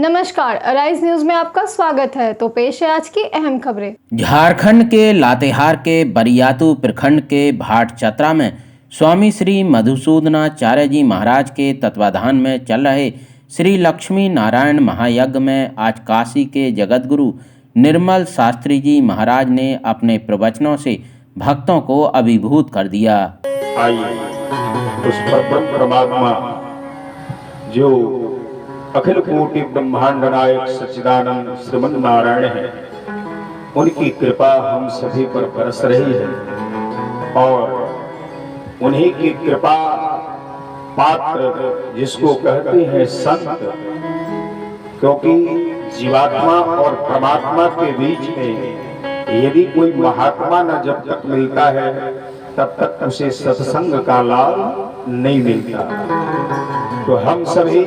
नमस्कार, arise news में आपका स्वागत है। तो पेश है आज की अहम खबरें। झारखंड के लातेहार के बरियातू प्रखंड के भाट चतरा में स्वामी श्री मधुसूदनाचार्य जी महाराज के तत्वाधान में चल रहे श्री लक्ष्मी नारायण महायज्ञ में आज काशी के जगतगुरु निर्मल शास्त्री जी महाराज ने अपने प्रवचनों से भक्तों को अभिभूत कर दिया। आइए उस परमात्मा जो अखिल कोटि ब्रह्मांड नायक सच्चिदानंद श्रीमन नारायण है, उनकी कृपा हम सभी पर बरस रही है और उन्हीं की कृपा पात्र जिसको कहते हैं संत, क्योंकि जीवात्मा और परमात्मा के बीच में यदि कोई महात्मा न जब तक मिलता है तब तक उसे सत्संग का लाभ नहीं मिलता। तो हम सभी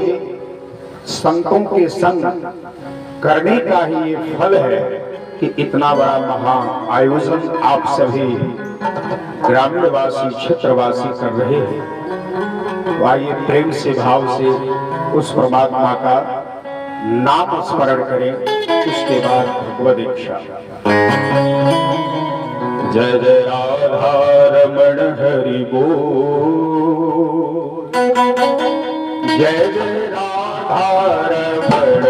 संतों के संग करने का ही ये फल है कि इतना बड़ा महान आयोजन आप सभी ग्रामीणवासी क्षेत्रवासी कर रहे हैं। तो आइए प्रेम से भाव से उस परमात्मा का नाम स्मरण करें, उसके बाद भगवद इच्छा। जय जय राधा रमण हरि बोल, जय जय रमण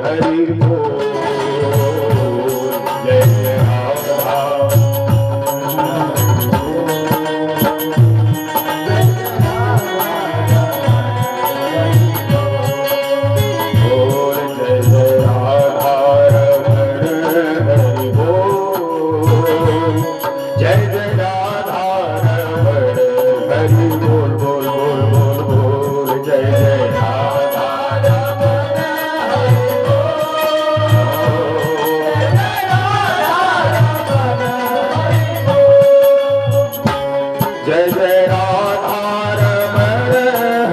हरि बोल, जय जय राधा बोल, जय जय राधा रमण हरि बोल, जय जय राधा रमण हरि बोल, बोल बोल बोल बोल, जय जय राधा जय जय राधा रमण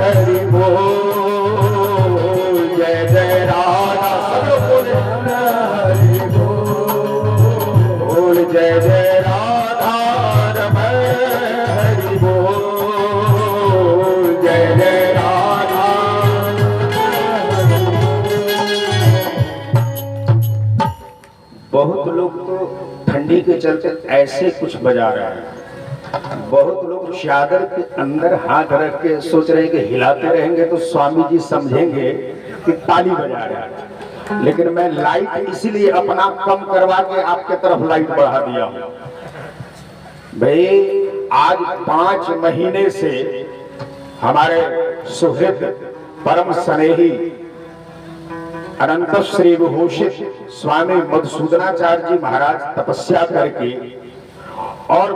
हरि बोल, जय जय राधा हरि बोल, जय जय राधा रमण हरि बोल, जय जय राधा। बहुत लोग तो ठंडी के चलते ऐसे कुछ बजा रहे हैं, बहुत लोग चादर के अंदर हाथ रख के सोच रहे हैं कि हिलाते रहेंगे तो स्वामी जी समझेंगे कि ताली बजा रहे हैं। लेकिन मैं लाइट इसीलिए अपना कम करवा के आपके तरफ लाइट बढ़ा दिया हूं। भाई आज 5 महीने से हमारे सुहृद परम स्नेही अनंत श्री विभूषित स्वामी मधुसूदनाचार्य जी महाराज तपस्या करके और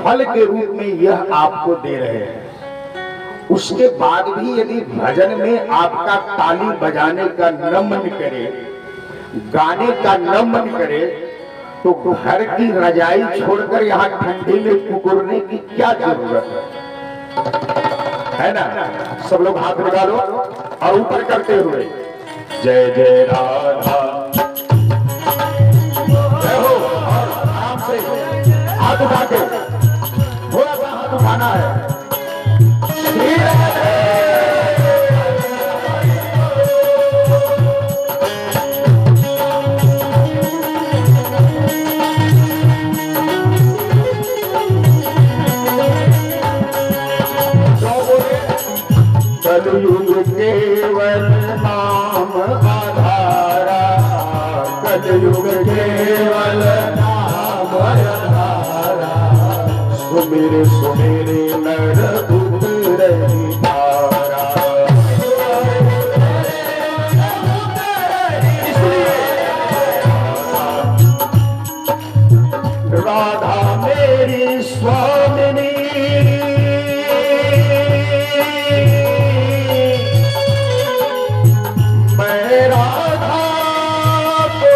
फल के रूप में यह आपको दे रहे हैं। उसके बाद भी यदि भजन में आपका ताली बजाने का न मन करे, गाने का न मन करे, तो घर की रजाई छोड़कर यहाँ ठंडी में कुकुरने की क्या जरूरत है ना। सब लोग हाथ निकालो और ऊपर करते हुए जय जय राधा, जय हो। और आराम से हाथ उठा के थोड़ा सा हाथ उठाना है। कलयुग केवल नाम आधारा, कलयुग केवल नाम आधारा, सुमिर सुमिर नर उतरहि धारा। राधा मेरी स्वामिनी, मैं राधा को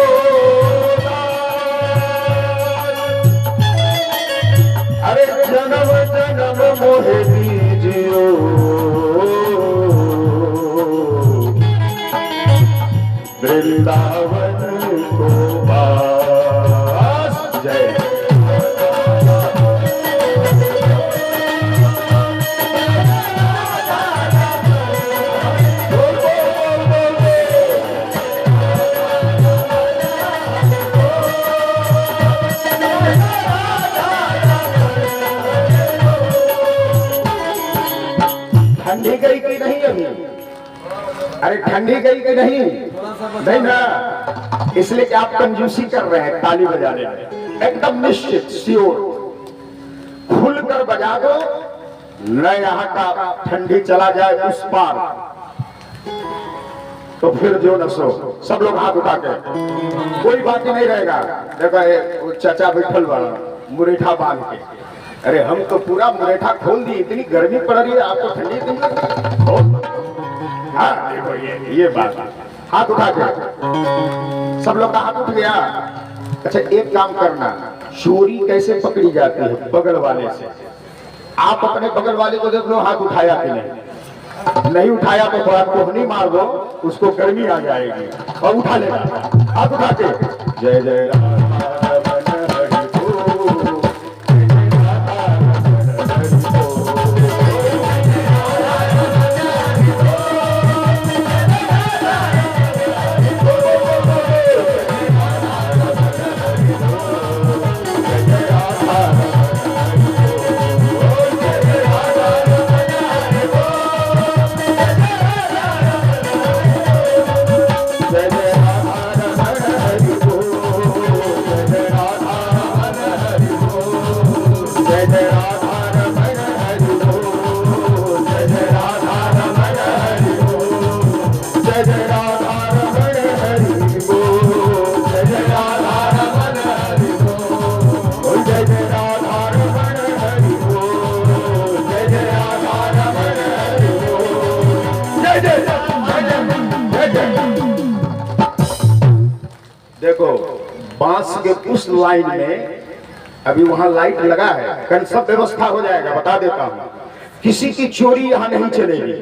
अरे जन्म जन्म मोहे दीजियो, वृंदावन को वास। जय ठंडी गई कि नहीं अभी? अरे ठंडी गई कि नहीं? नहीं ना, इसलिए कि आप कंजूसी कर रहे हैं ताली बजाने में। एकदम निश्चित श्योर खुलकर बजा दो, न यहाँ का ठंडी चला जाए उस पार, तो फिर जो न सो। सब लोग हाथ उठा के, कोई बाकी नहीं रहेगा। देखो चाचा विठल वाला मुरेठा बांध के, अरे हम तो पूरा मुरेठा खोल दिए, इतनी गर्मी पड़ रही है, आपको ठंडी नहीं। हाँ देखो ये बात, हाथ उठा के सब लोग का हाथ उठ गया। अच्छा एक काम करना, चोरी कैसे पकड़ी जाती है? बगल वाले से। आप अपने बगल वाले को देख लो हाथ उठाया कि नहीं उठाया तो थोड़ा कोहनी मार दो, उसको गर्मी आ जाएगी और उठा लेगा। हाथ उठा के जय जय राम। देखो बांस के उस लाइन में अभी वहां लाइट लगा है, कल सब व्यवस्था हो जाएगा, बता देता हूं। किसी की चोरी यहां नहीं चलेगी।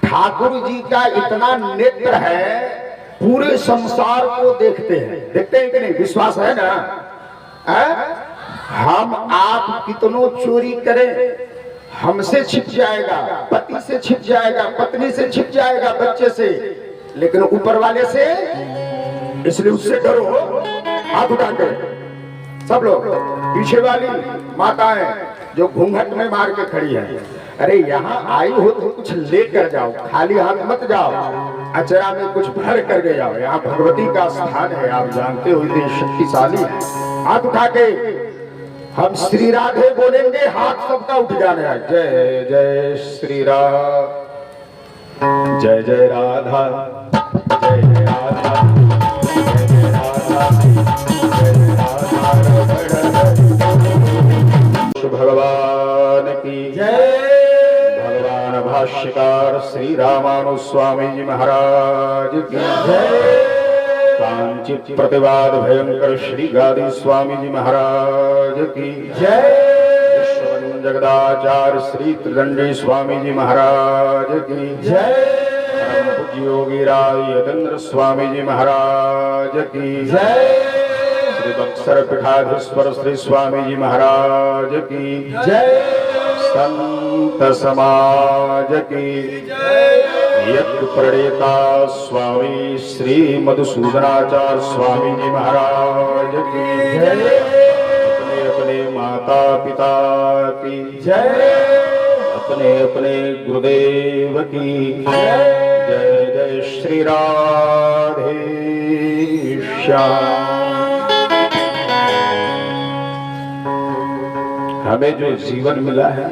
ठाकुर जी का इतना नेत्र है, पूरे संसार को देखते हैं कि नहीं? विश्वास है ना? हम आप कितनों चोरी करें, हमसे छिप जाएगा, पति से छिप जाएगा, पत्नी से छिप जाएगा, बच्चे से, लेकिन ऊपर वाले से, इसलिए उससे डरो। हाथ उठा के सब लोग, पीछे वाली माताएं जो घूंघट में मार के खड़ी है, अरे यहाँ आई हो तो कुछ लेकर जाओ, खाली हाथ मत जाओ, अचरा में कुछ भर करके जाओ। यहाँ भगवती का स्थान है, आप जानते हो, इतनी शक्तिशाली है। हाथ उठा के हम श्री राधे बोलेंगे, हाथ सबका उठ जाने है। जय जय श्री राम, जय जय राधा, जय जय राधा, जय जय राधा, जय जय राधा। भगवान की जय। भगवान भाष्यकार श्री रामानुज स्वामी जी महाराज की जय। कांचित प्रतिवाद भयंकर श्री गादी स्वामी जी महाराज की जय। विश्ववंदन जगदाचार्य श्री त्रिदंडी स्वामी जी महाराज की जय। पूज्य योगी राय यतेंद्र स्वामी जी महाराज की जय। श्री बक्सर पीठाधीश्वर श्री स्वामी जी महाराज की जय। संत समाज की जय। यज्ञ प्रणेता स्वामी श्री मधुसूदनाचार्य स्वामी जी महाराज की जय। अपने अपने माता पिता की जय। अपने अपने गुरुदेव की जय। जय जय श्री राधे श्याम। हमें जो जीवन मिला है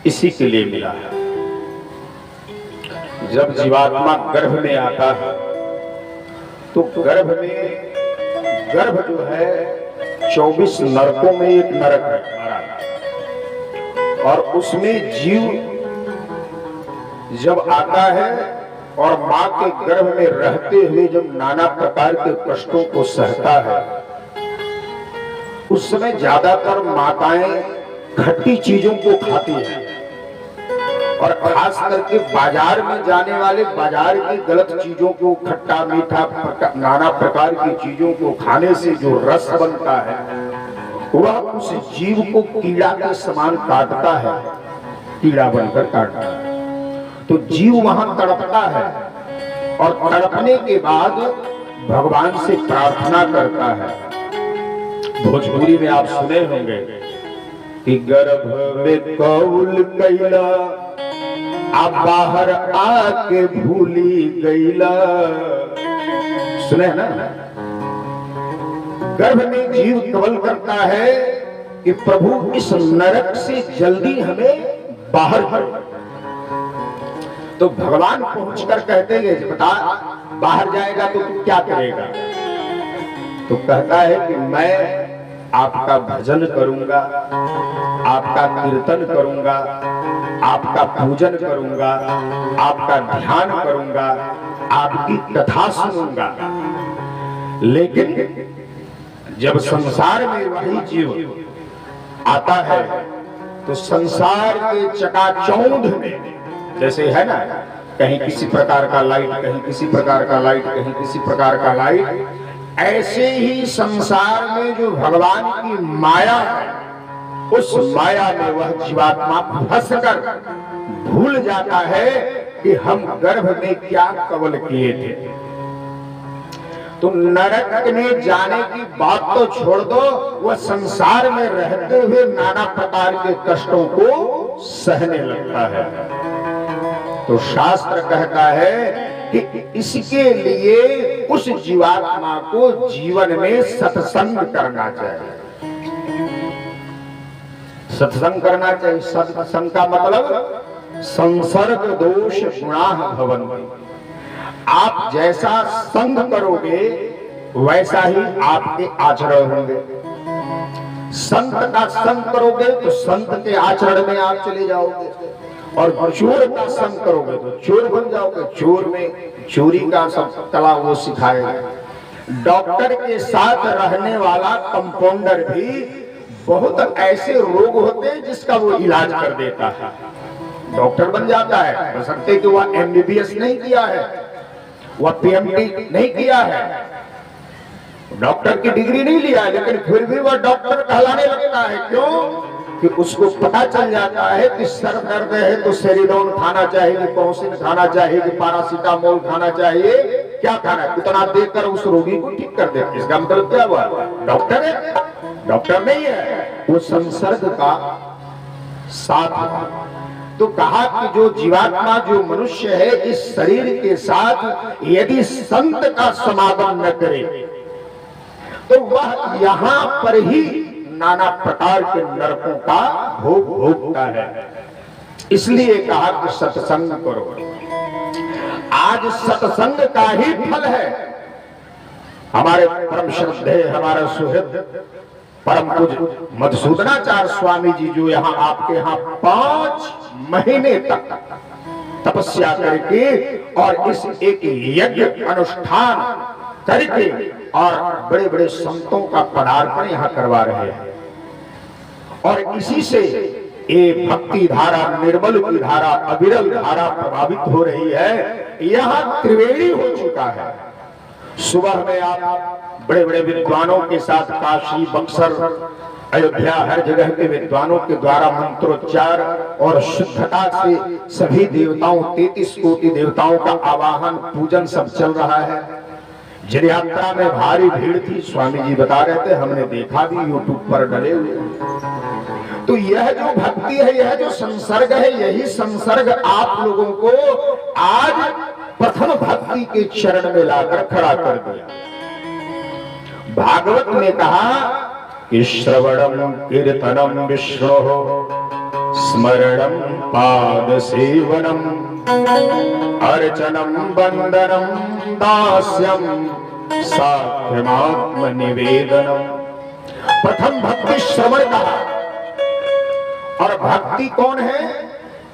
इसी के लिए मिला है। जब जीवात्मा गर्भ में आता है तो गर्भ जो है 24 नरकों में एक नरक है, और उसमें जीव जब आता है और मां के गर्भ में रहते हुए जब नाना प्रकार के कष्टों को सहता है, उस समय ज्यादातर माताएं खट्टी चीजों को खाती हैं, और खास करके बाजार में जाने वाले बाजार की गलत चीजों को, खट्टा मीठा नाना प्रकार की चीजों को खाने से जो रस बनता है वह उस जीव को कीड़ा के समान काटता है, कीड़ा बनकर काटता है। तो जीव वहां तड़पता है, और तड़पने के बाद भगवान से प्रार्थना करता है। भोजपुरी में आप सुने होंगे कि गर्भ में कौल कैला आप बाहर आके भूली गईला। सुने ना, गर्भ में जीव कवल करता है कि प्रभु इस नरक से जल्दी हमें बाहर कर। तो भगवान पहुंचकर कहते हैं बता बाहर जाएगा तो तू क्या करेगा? तो कहता है कि मैं आपका भजन करूंगा, आपका कीर्तन करूंगा, आपका पूजन करूंगा, आपका ध्यान करूंगा, आपकी कथा सुनूंगा। लेकिन जब संसार में वही जीव आता है तो संसार के चकाचौंध में, जैसे है ना, कहीं किसी प्रकार का लाइट, कहीं किसी प्रकार का लाइट, कहीं किसी प्रकार का लाइट, ऐसे ही संसार में जो भगवान की माया है, उस माया में वह जीवात्मा फंसकर भूल जाता है कि हम गर्भ में क्या कवल किए थे। तो नरक में जाने की बात तो छोड़ दो, वह संसार में रहते हुए नाना प्रकार के कष्टों को सहने लगता है। तो शास्त्र कहता है कि इसके लिए उस जीवात्मा को जीवन में सत्संग करना चाहिए। सत्संग करना चाहिए। सत्संग का मतलब संसर्ग दोष गुणाः भवन्ति। आप जैसा संग करोगे वैसा ही आपके आचरण होंगे। संत का संग करोगे तो संत के आचरण में आप चले जाओगे, और चोर का संग करोगे तो चोर बन जाओगे। चोर में चोरी का सब कला वो सिखाएगा। डॉक्टर के साथ रहने वाला कंपाउंडर भी बहुत ऐसे रोग होते हैं जिसका वो इलाज कर देता है, डॉक्टर बन जाता है। बशर्ते कि वह MBBS नहीं किया है, वह PhD नहीं किया है, डॉक्टर की डिग्री नहीं लिया, लेकिन फिर भी वह डॉक्टर कहलाने लगता है। क्यों? कि उसको पता चल जाता है कि सर दर्द है तो सेरिडोन खाना चाहिए, पॉसिन खाना चाहिए, पैरासीटामोल खाना चाहिए, क्या खाना है, उतना देकर उस रोगी को ठीक कर देते। इसका मतलब क्या हुआ? डॉक्टर है? डॉक्टर नहीं है, वो संसर्ग का साथ। तो कहा कि जो जीवात्मा, जो मनुष्य है, इस शरीर के साथ यदि संत का समागम न करे तो वह यहां पर ही नाना प्रकार के नरकों का भोग भोगता है। इसलिए कहा कि सत्संग करो। आज सत्संग का ही फल है। हमारे परम श्रद्धेय, हमारा सुहृद परम पूज्य मधुसूदनाचार्य स्वामी जी, जो यहाँ आपके यहाँ 5 महीने तक तपस्या करके और इस एक यज्ञ अनुष्ठान करके और बड़े बड़े संतों का पदार्पण यहाँ करवा रहे हैं, और इसी से ये भक्ति धारा, निर्मल की धारा, अविरल धारा प्रभावित हो रही है। यहाँ त्रिवेणी हो चुका है। सुबह में आप बड़े बड़े विद्वानों के साथ काशी, बक्सर, अयोध्या, हर जगह के विद्वानों के द्वारा मंत्रोच्चार और शुद्धता से सभी देवताओं, 33 कोटि देवताओं का आवाहन, पूजन सब चल रहा है। जिन यात्रा में भारी भीड़ थी, स्वामी जी बता रहे थे, हमने देखा भी, YouTube पर डले हुए। तो यह जो भक्ति है, यह जो संसर्ग है, यही संसर्ग आप लोगों को आज प्रथम भक्ति के चरण में लाकर खड़ा कर दिया। भागवत ने कहा कि श्रवणम कीर्तनम विष्णु स्मरणम पाद सेवनम अर्चनम वंदनम दास्यम साख्यमात्म निवेदनम। प्रथम भक्ति श्रवण कहा। और भक्ति कौन है?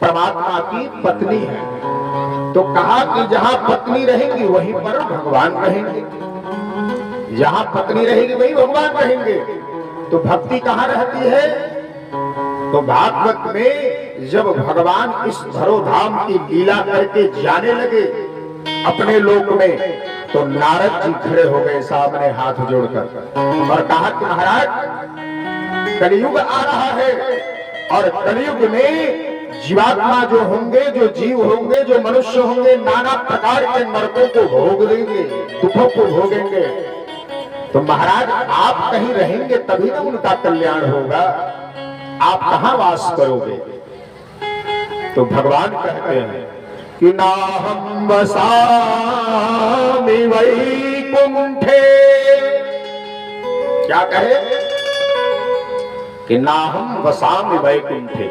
परमात्मा की पत्नी है। तो कहा कि जहां पत्नी रहेगी वहीं पर भगवान रहेंगे, जहां पत्नी रहेगी वहीं भगवान रहेंगे। तो भक्ति कहां रहती है? तो भागवत में जब भगवान इस धरोधाम की लीला करके जाने लगे अपने लोक में, तो नारद जी खड़े हो गए सामने हाथ जोड़कर और कहा कि महाराज, कलयुग आ रहा है और कलयुग में जीवात्मा जो होंगे, जो जीव होंगे, जो मनुष्य होंगे, नाना प्रकार के नरकों को भोग देंगे, दुखों को भोगेंगे। तो महाराज आप कहीं रहेंगे तभी ना उनका कल्याण होगा। आप कहां वास करोगे? तो भगवान कहते हैं कि नाहं वसामि वैकुंठे। क्या कहे कि नाहं वसामि वैकुंठे,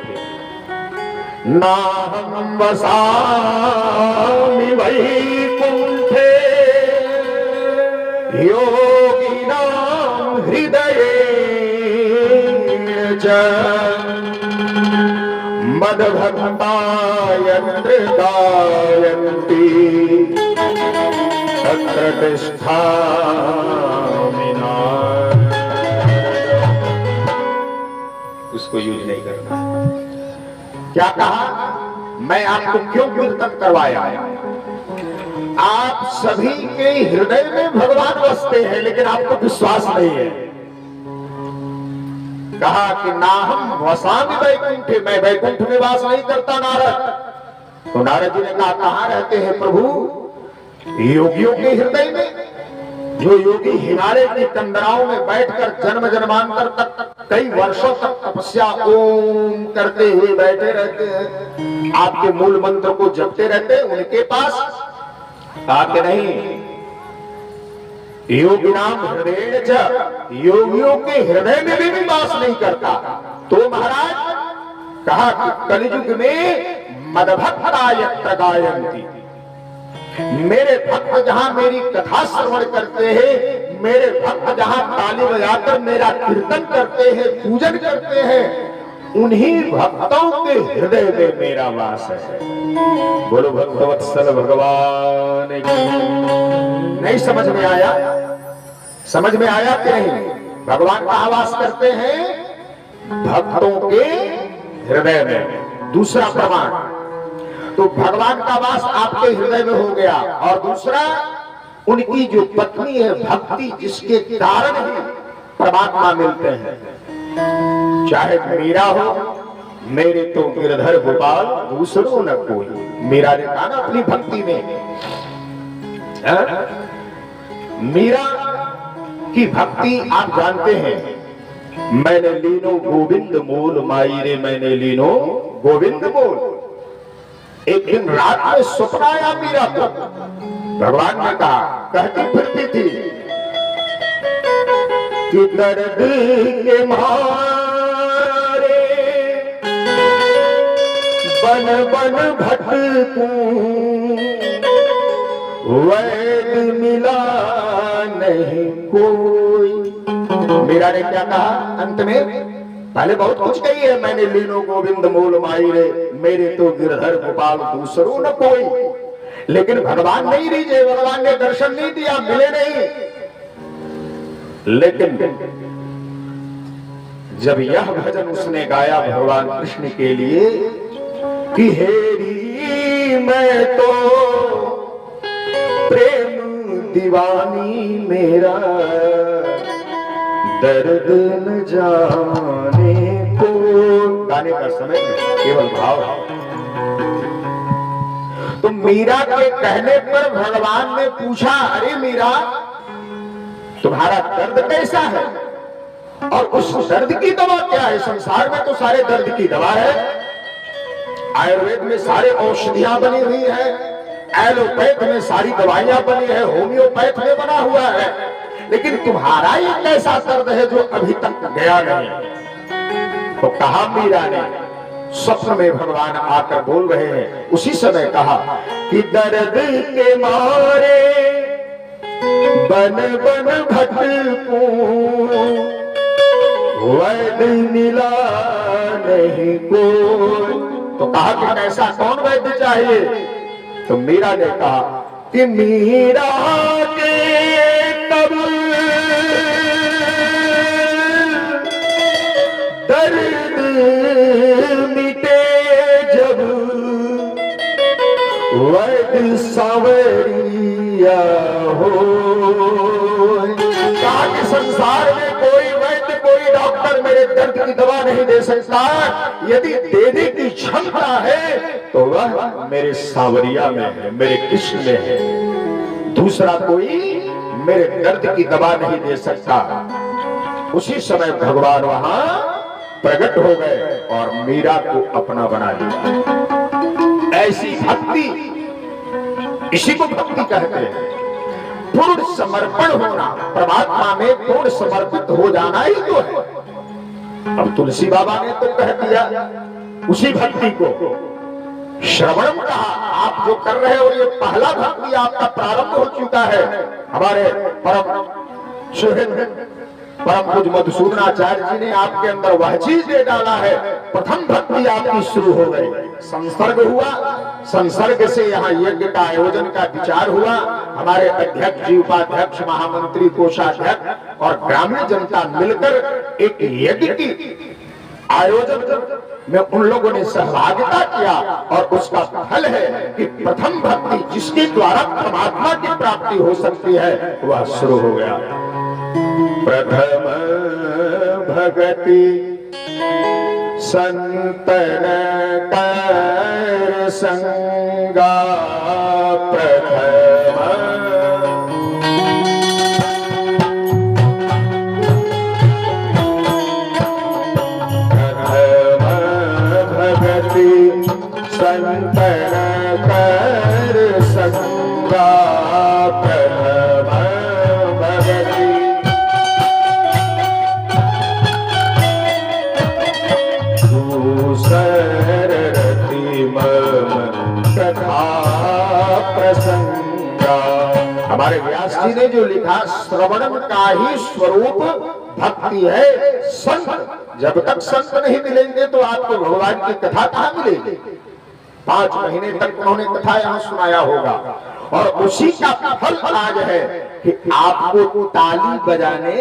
नाहं वसामि वैकुंठे योगिनां हृदयेन च मद्भक्ता यत्र गायन्ति तत्र तिष्ठामि नारद। उसको यूज नहीं करना। क्या कहा? मैं आपको क्यों कीर्तन करवाया? आप सभी के हृदय में भगवान बसते हैं, लेकिन आपको विश्वास नहीं है। कहा कि नाहं वसामि वैकुंठे, मैं वैकुंठ में वास नहीं करता नारद। तो नारद जी ने कहा कहां रहते हैं प्रभु? योगियों के हृदय में। जो योगी हिमालय की कंदराओं में बैठकर जन्म जन्मांतर तक कई वर्षों तक तपस्या ओम करते हुए बैठे रहते हैं, आपके मूल मंत्र को जपते रहते हैं, उनके पास कहा कि नहीं, योगिनाम हृदय च, योगियों के हृदय में भी वास नहीं करता। तो महाराज कहा कि कलियुग में मद्भक्ता यत्र गायन्ति, मेरे भक्त जहां मेरी कथा श्रवण करते हैं, मेरे भक्त जहां ताली बजाकर मेरा कीर्तन करते हैं, पूजन करते हैं, उन्हीं भक्तों के हृदय में मेरा वास है। बोलो भक्तवत्सल भगवान की। नहीं समझ में आया? समझ में आया कि नहीं? भगवान कहां वास करते हैं? भक्तों के हृदय में। दूसरा प्रमाण, तो भगवान का वास आपके हृदय में हो गया। और दूसरा, उनकी जो पत्नी है भक्ति, जिसके कारण ही परमात्मा मिलते हैं। चाहे मीरा हो, मेरे तो गिरधर गोपाल दूसरों न कोई। मीरा ने कहा ना अपनी भक्ति में, मीरा की भक्ति आप जानते हैं, मैंने लीनो गोविंद मोल माई रे, मैंने लीनो गोविंद मोल। एक दिन रात में स्वप्न आया मीरा को, भगवान ने कहा, कहती फिरती थी कि दर्द के मारे बन बन भटकूं, वैद मिला नहीं कोई। मीरा ने क्या कहा अंत में? पहले बहुत कुछ कही है, मैंने लीनो गोविंद मोल माई रे, मेरे तो गिरधर गोपाल दूसरों न कोई। लेकिन भगवान नहीं रीझे, भगवान ने दर्शन नहीं दिया, मिले नहीं। लेकिन जब यह भजन उसने गाया भगवान कृष्ण के लिए कि हेरी मैं तो प्रेम दीवानी, मेरा दर्द न जाने को। गाने का समय केवल भाव है। तो मीरा के कहने पर भगवान ने पूछा, अरे मीरा, तुम्हारा दर्द कैसा है और उस दर्द की दवा क्या है? संसार में तो सारे दर्द की दवा है, आयुर्वेद में सारे औषधियां बनी हुई है, एलोपैथ में सारी दवाइयां बनी है, होम्योपैथ में बना हुआ है, लेकिन तुम्हारा एक ऐसा दर्द है जो अभी तक गया नहीं। तो कहा मीरा ने, स्वप्न में भगवान आकर बोल रहे हैं, उसी समय कहा कि दर्द के मारे बन बन भटकूं, वैद मिला नहीं कोई। तो कहा कि कैसा कौन वैद्य चाहिए? तो मीरा ने कहा कि मीरा के तब दर्द मिटे जब, वैद्य सांवरिया हो। कहा कि संसार में कोई वैद्य, कोई डॉक्टर मेरे दर्द की दवा नहीं दे सकता। यदि देने की क्षमता है तो वह मेरे सांवरिया में है, मेरे कृष्ण में है। दूसरा कोई मेरे दर्द की दवा नहीं दे सकता। उसी समय भगवान वहां प्रकट हो गए और मीरा को अपना बना लिया। ऐसी भक्ति, इसी को भक्ति कहते हैं। पूर्ण समर्पण होना, परमात्मा में पूर्ण समर्पित हो जाना ही तो है। अब तुलसी बाबा ने तो कह दिया उसी भक्ति को, श्रवणम कहा। आप जो कर रहे हो ये पहला भक्ति आपका प्रारंभ हो चुका है। हमारे परम सुहृद परम पूज्य मधुसूदनाचार्य जी ने आपके अंदर वह चीज दे डाला है। प्रथम भक्ति आपकी शुरू हो गई, संसर्ग हुआ। संसर्ग से यहाँ यज्ञ का आयोजन का विचार हुआ। हमारे अध्यक्ष जी, उपाध्यक्ष, महामंत्री, कोषाध्यक्ष और ग्रामीण जनता मिलकर एक यज्ञ की आयोजन में उन लोगों ने सहभागिता किया और उसका फल है कि प्रथम भक्ति जिसके द्वारा परमात्मा की प्राप्ति हो सकती है वह शुरू हो गया। प्रथम भगति संतन कर संगा, प्रथम भगति संतन कर संगा, प्रथम भगति सररति मम कथा प्रसंगा। हमारे व्यास जी ने जो लिखा, श्रवण का ही स्वरूप भक्ति है। संत, जब तक संत नहीं मिलेंगे तो आपको भगवान की कथा कहाँ मिलेगी। 5 महीने तक उन्होंने कथा यहाँ सुनाया होगा और उसी का फल आज है कि आपको ताली बजाने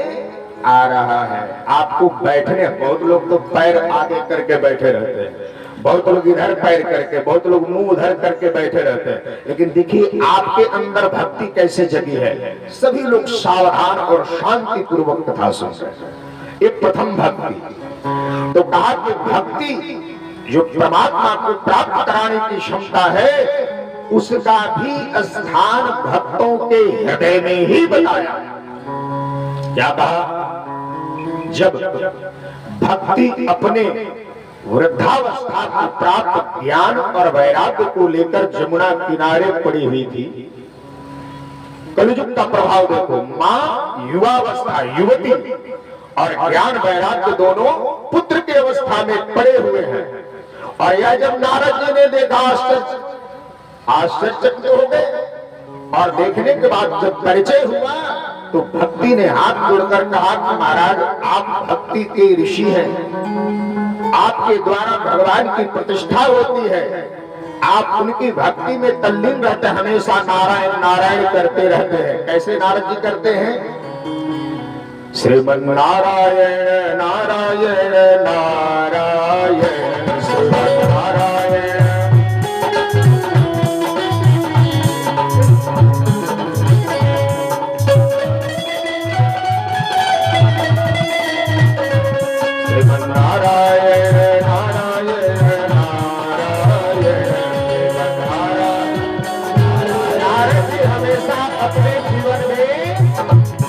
आ रहा है, आपको बैठने। बहुत लोग तो पैर आगे करके बैठे रहते हैं, बहुत लोग इधर पैर करके, बहुत लोग मुंह उधर करके बैठे रहते हैं। लेकिन देखिए आपके अंदर भक्ति कैसे जगी है। सभी लोग सावधान और शांति पूर्वक कथा सुन रहे हैं। ये प्रथम भक्ति। तो कहा कि भक्ति जो परमात्मा को प्राप्त कराने की क्षमता है, उसका भी स्थान भक्तों के हृदय में ही बताया। क्या कहा? जब भक्ति अपने वृद्धावस्था को प्राप्त ज्ञान और वैराग्य को लेकर जमुना किनारे पड़ी हुई थी। कलियुग का प्रभाव देखो, मां युवावस्था, युवती और ज्ञान वैराग्य दोनों पुत्र की अवस्था में पड़े हुए हैं। और यह जब नारद जी ने देखा आश्चर्यचकित हो गए और देखने के बाद जब परिचय हुआ तो भक्ति ने हाथ जोड़कर कहा कि महाराज आप भक्ति के ऋषि हैं, आपके द्वारा भगवान की प्रतिष्ठा होती है, आप उनकी भक्ति में तल्लीन रहते हैं, हमेशा नारायण नारायण करते रहते हैं। कैसे नारद जी करते हैं? श्रीमन नारायण नारायण नारायण श्रीमन नारायण। श्रीमन नारायण नारायण नारायण श्रीमन नारायण। नारद जी हमेशा अपने जीवन में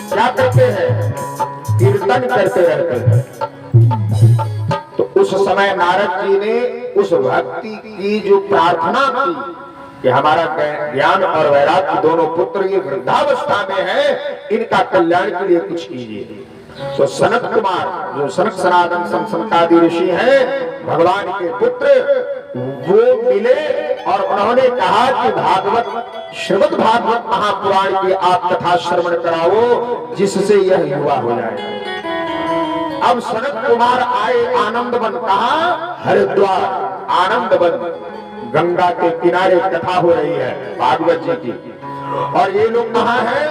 क्या करते हैं? कीर्तन करते रहते हैं। तो उस समय नारद जी ने उस भक्ति की जो प्रार्थना की कि हमारा ज्ञान और वैराग्य दोनों पुत्र ये वृद्धावस्था में है, इनका कल्याण के लिए कुछ कीजिए। तो सनत कुमार जो सनत सनातन संसनकादि ऋषि हैं, भगवान के पुत्र, वो मिले और उन्होंने कहा कि भागवत, श्रीमद् भागवत महापुराण की आप कथा श्रवण कराओ जिससे यह युवा हो जाए। अब सनत कुमार आए आनंद वन, कहा हरिद्वार आनंद वन, गंगा के किनारे कथा हो रही है भागवत जी की। और ये लोग कहाँ हैं?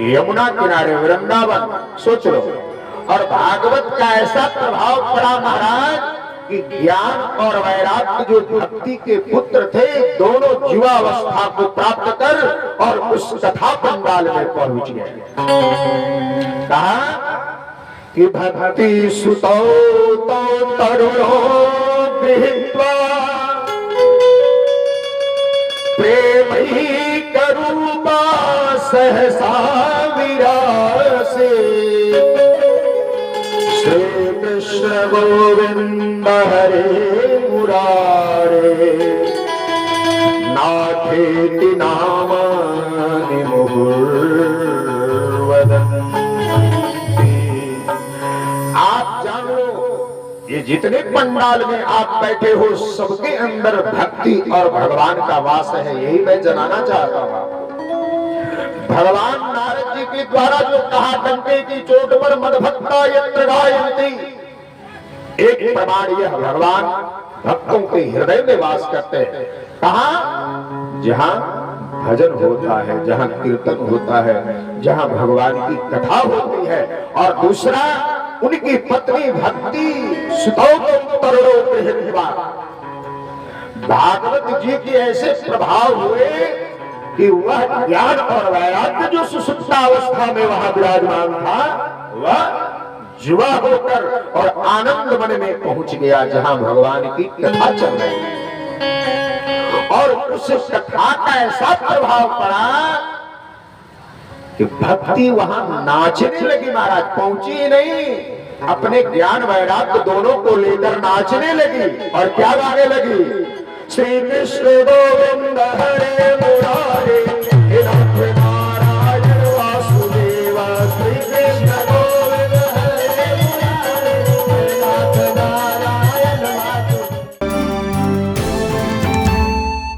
यमुना किनारे वृंदावन। सोच लो। और भागवत का ऐसा प्रभाव पड़ा महाराज कि ज्ञान और वैराग्य जो भक्ति के पुत्र थे, दोनों जीवावस्था को प्राप्त कर और उस कथा पंडाल में पहुंच गए। कहा कि भक्ति सुतो तो तरुणो गृहीत्वा प्रेम ही करूपा सहसा विरासे श्री कृष्ण गोविंद हरे मुरारे कथेति नामानि मुहुर्वदन्ति। आप जान लो, ये जितने पंडाल में आप बैठे हो सबके अंदर भक्ति और भगवान का वास है, यही मैं जनाना चाहता हूं। भगवान नारद जी के द्वारा जो कहा, डंके की चोट पर मदभक्ता यत्र गायन्ति, एक प्रमाण यह भगवान भक्तों के हृदय में वास करते हैं। कहा? जहां भजन होता है, जहां कीर्तन होता है, जहां भगवान की कथा होती है। और दूसरा, उनकी पत्नी भक्ति भागवत जी के ऐसे प्रभाव हुए कि वह ज्ञान और वैराग्य जो सुषुप्ता अवस्था में वहां विराजमान था, वह जुआ होकर और आनंद मन में पहुंच गया, जहां भगवान की कथा चल रही है। और उस कथा का ऐसा प्रभाव पड़ा कि भक्ति वहां नाचने लगी महाराज, पहुंची ही नहीं, अपने ज्ञान वैराग्य दोनों को लेकर नाचने लगी। और क्या गाने लगी? श्री कृष्ण गोविंद हरे मुरारे